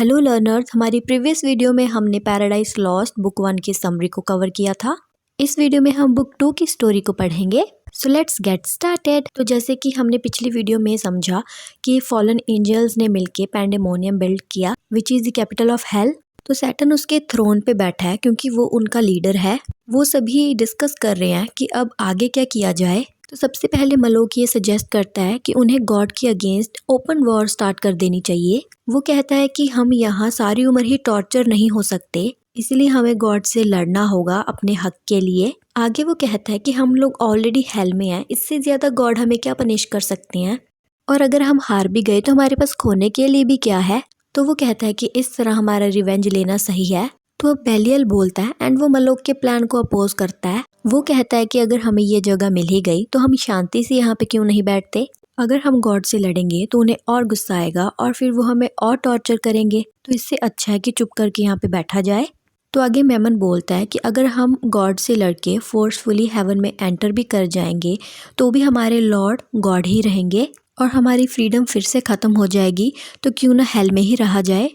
Hello learners, हमारी previous video में हमने पैराडाइज लॉस्ट बुक 1 की समरी को कवर किया था। इस वीडियो में हम बुक 2 की स्टोरी को पढ़ेंगे। So let's get started. तो जैसे कि हमने पिछली वीडियो में समझा कि फॉलन एंजल्स ने मिलके पैंडेमोनियम बिल्ड किया which is the capital of hell. तो सैटर्न उसके थ्रोन पे बैठा है क्योंकि वो उनका लीडर है। वो सभी डिस्कस कर रहे हैं कि अब आगे क्या किया जाए। तो सबसे पहले मलोक ये सजेस्ट करता है कि उन्हें गॉड के अगेंस्ट ओपन वॉर स्टार्ट कर देनी चाहिए। वो कहता है कि हम यहाँ सारी उम्र ही टॉर्चर नहीं हो सकते, इसलिए हमें गॉड से लड़ना होगा अपने हक के लिए। आगे वो कहता है कि हम लोग ऑलरेडी हेल में हैं, इससे ज्यादा गॉड हमें क्या पनिश कर सकते हैं, और अगर हम हार भी गए तो हमारे पास खोने के लिए भी क्या है। तो वो कहता है कि इस तरह हमारा रिवेंज लेना सही है। तो अब बेलियल बोलता है एंड वो मलोक के प्लान को अपोज करता है। वो कहता है कि अगर हमें ये जगह मिल ही गई तो हम शांति से यहाँ पे क्यों नहीं बैठते। अगर हम गॉड से लड़ेंगे तो उन्हें और गुस्सा आएगा और फिर वो हमें और टॉर्चर करेंगे, तो इससे अच्छा है कि चुप करके यहाँ पे बैठा जाए। तो आगे मेमन बोलता है कि अगर हम गॉड से लड़के फोर्सफुली हेवन में एंटर भी कर जाएंगे तो भी हमारे लॉर्ड गॉड ही रहेंगे और हमारी फ्रीडम फिर से ख़त्म हो जाएगी। तो क्यों ना हेल में ही रहा जाए,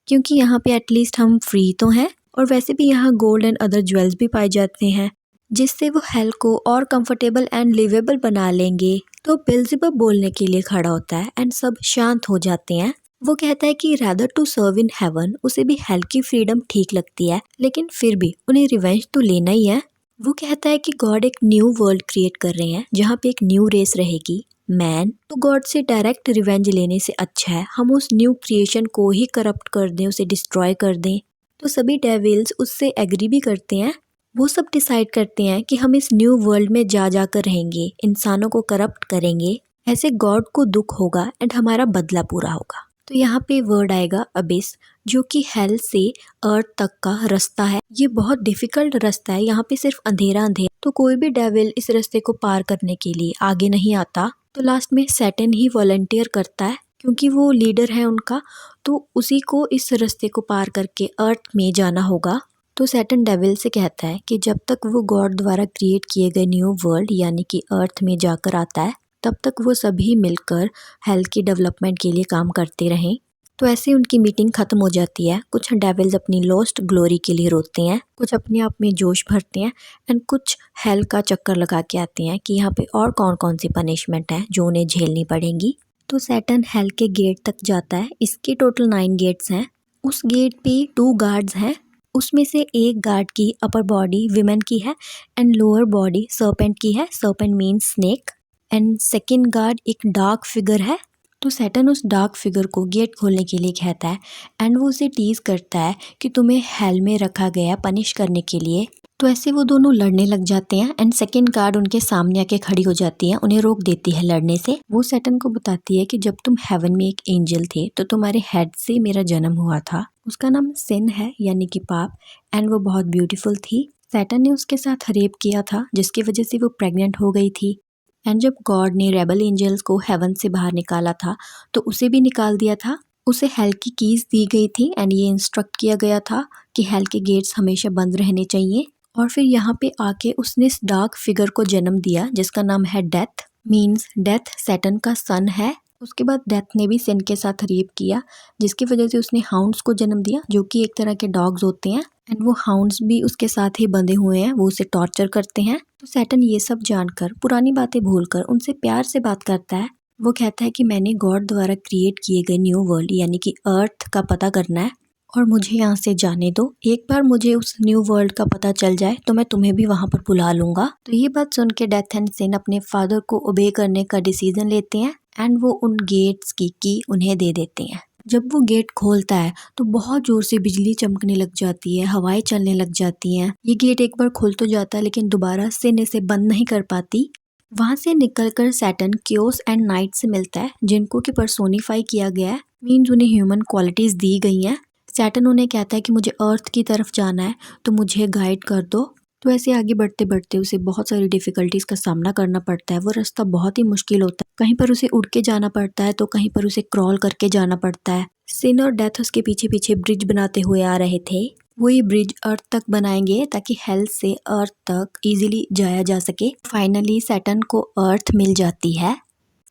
क्योंकि यहाँ पे एटलीस्ट हम फ्री तो हैं और वैसे भी यहाँ गोल्ड एंड अदर ज्वेल्स भी पाए जाते हैं, जिससे वो हेल को और कंफर्टेबल एंड लिवेबल बना लेंगे। तो बेल्ज़ेबब बोलने के लिए खड़ा होता है एंड सब शांत हो जाते हैं। वो कहता है कि rather to serve in heaven, उसे भी हेल की फ्रीडम ठीक लगती है, लेकिन फिर भी उन्हें रिवेंज तो लेना ही है। वो कहता है कि गॉड एक न्यू वर्ल्ड क्रिएट कर रहे हैं जहाँ पे एक न्यू रेस रहेगी, मैन। तो गॉड से डायरेक्ट रिवेंज लेने से अच्छा है हम उस न्यू क्रिएशन को ही करप्ट कर दें, उसे डिस्ट्रॉय कर दें। तो सभी डेविल्स उससे एग्री भी करते हैं। वो सब डिसाइड करते हैं कि हम इस न्यू वर्ल्ड में जाकर रहेंगे, इंसानों को करप्ट करेंगे, ऐसे गॉड को दुख होगा एंड हमारा बदला पूरा होगा। तो यहाँ पे वर्ड आएगा अबिस, जो कि हेल से अर्थ तक का रास्ता है। ये बहुत डिफिकल्ट रास्ता है, यहाँ पे सिर्फ अंधेरा अंधेरा, तो कोई भी डेविल इस रास्ते को पार करने के लिए आगे नहीं आता। तो लास्ट में सैटर्न ही वॉलंटियर करता है क्योंकि वो लीडर है उनका, तो उसी को इस रास्ते को पार करके अर्थ में जाना होगा। तो सैटर्न डेविल से कहता है कि जब तक वो गॉड द्वारा क्रिएट किए गए न्यू वर्ल्ड यानी कि अर्थ में जाकर आता है, तब तक वो सभी मिलकर हेल्थ की डेवलपमेंट के लिए काम करते रहें। तो ऐसे उनकी मीटिंग खत्म हो जाती है। कुछ डेविल्स अपनी लॉस्ट ग्लोरी के लिए रोते हैं, कुछ अपने आप में जोश भरते हैं एंड कुछ हेल का चक्कर लगा के आते हैं कि यहाँ पे और कौन कौन सी पनिशमेंट है जो उन्हें झेलनी पड़ेंगी। तो सैटर्न हेल के गेट तक जाता है। इसके टोटल 9 गेट्स हैं। उस गेट पे 2 गार्ड्स हैं, उसमें से एक गार्ड की अपर बॉडी विमेन की है एंड लोअर बॉडी सर्पेंट की है। Serpent means snake. And second guard एक डार्क फिगर है। तो सैटर्न उस डार्क फिगर को गेट खोलने के लिए कहता है एंड वो उसे टीज करता है कि तुम्हें हेल में रखा गया पनिश करने के लिए। तो ऐसे वो दोनों लड़ने लग जाते हैं एंड सेकेंड गार्ड उनके सामने आके खड़ी हो जाती है, उन्हें रोक देती है लड़ने से। वो सैटर्न को बताती है कि जब तुम हेवन में एक एंजल थे तो तुम्हारे हेड से मेरा जन्म हुआ था, उसका नाम सिन है यानी कि पाप, एंड वो बहुत ब्यूटीफुल थी। सैटर्न ने उसके साथ रेप किया था जिसकी वजह से वो प्रेग्नेंट हो गई थी। एंड जब गॉड ने रेबल एंजल्स को हेवन से बाहर निकाला था तो उसे भी निकाल दिया था। उसे हेल की कीज दी गई थी एंड ये इंस्ट्रक्ट किया गया था कि हेल के गेट्स हमेशा बंद रहने चाहिए। और फिर यहाँ पे आके उसने इस डार्क फिगर को जन्म दिया जिसका नाम है डेथ, मीन्स डेथ सैटर्न का सन है। उसके बाद डेथ ने भी सिन के साथ रेप किया जिसकी वजह से उसने हाउंड्स को जन्म दिया जो कि एक तरह के डॉग्स होते हैं एंड वो हाउंड्स भी उसके साथ ही बंधे हुए हैं, वो उसे टॉर्चर करते हैं। तो सैटर्न ये सब जानकर पुरानी बातें भूलकर उनसे प्यार से बात करता है। वो कहता है कि मैंने गॉड द्वारा क्रिएट किए गए न्यू वर्ल्ड यानी कि अर्थ का पता करना है और मुझे यहाँ से जाने दो। एक बार मुझे उस न्यू वर्ल्ड का पता चल जाए तो मैं तुम्हें भी वहाँ पर बुला लूंगा। तो ये बात सुन के डेथ एंड सिन अपने फादर को ओबे करने का डिसीजन लेते हैं एंड वो उन गेट्स की उन्हें दे देते हैं। जब वो गेट खोलता है तो बहुत जोर से बिजली चमकने लग जाती है, हवाएं चलने लग जाती हैं। ये गेट एक बार खुल तो जाता है लेकिन दोबारा सिन इसे बंद नहीं कर पाती। वहां से निकलकर सैटर्न क्योस एंड नाइट से मिलता है जिनको कि पर्सोनिफाई किया गया है, मीन्स उन्हें ह्यूमन क्वालिटीज दी गई हैं। सैटर्न उन्हें कहता है कि मुझे अर्थ की तरफ जाना है तो मुझे गाइड कर दो। तो ऐसे आगे बढ़ते बढ़ते उसे बहुत सारी डिफिकल्टीज का सामना करना पड़ता है। वो रास्ता बहुत ही मुश्किल होता है, कहीं पर उसे उड़ के जाना पड़ता है तो कहीं पर उसे क्रॉल करके जाना पड़ता है। सिन और डेथ उसके पीछे पीछे ब्रिज बनाते हुए आ रहे थे। वो ये ब्रिज अर्थ तक बनाएंगे ताकि हेल से अर्थ तक इजीली जाया जा सके। फाइनली सैटर्न को अर्थ मिल जाती है।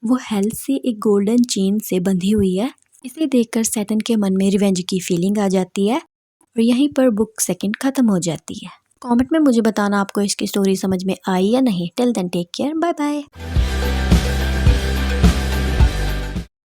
वो हेल से एक गोल्डन चेन से बंधी हुई है इसे देखकर सैटर्न के मन में रिवेंज की फीलिंग आ जाती है और यहीं पर बुक सेकंड खत्म हो जाती है। कमेंट में मुझे बताना आपको इसकी स्टोरी समझ में आई या नहीं। Till then take care, bye bye.